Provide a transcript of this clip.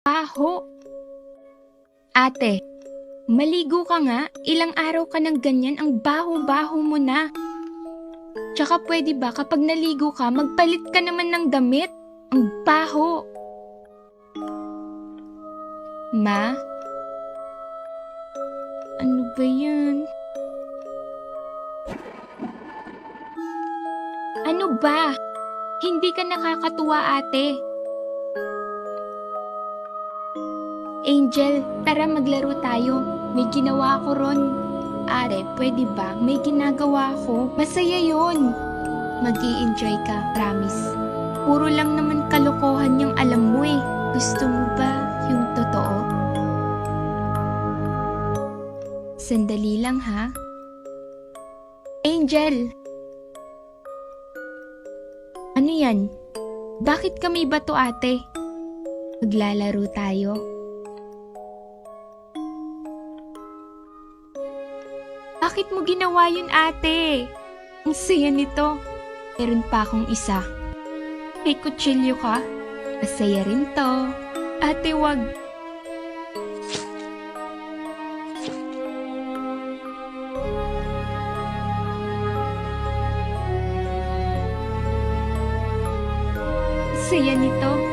Baho. Ate, maligo ka nga. Ilang araw ka ng ganyan, ang baho-baho mo na. Tsaka pwede ba kapag naligo ka, magpalit ka naman ng damit? Ang baho. Ma? Ano ba yan? Ano ba? Hindi ka nakakatuwa, ate. Angel, tara maglaro tayo. May ginawa ko ron. Are, pwede ba? May ginagawa ko. Masaya yun. Mag-i-enjoy ka, promise. Puro lang naman kalokohan yung alam mo eh. Gusto mo ba yung totoo? Sandali lang ha. Angel! Ano yan? Bakit kami bato ate? Maglalaro tayo. Bakit mo ginawa yun ate? Ang saya nito. Meron pa akong isa. May kutsilyo ka? Masaya rin to. Ate wag. Saya nito.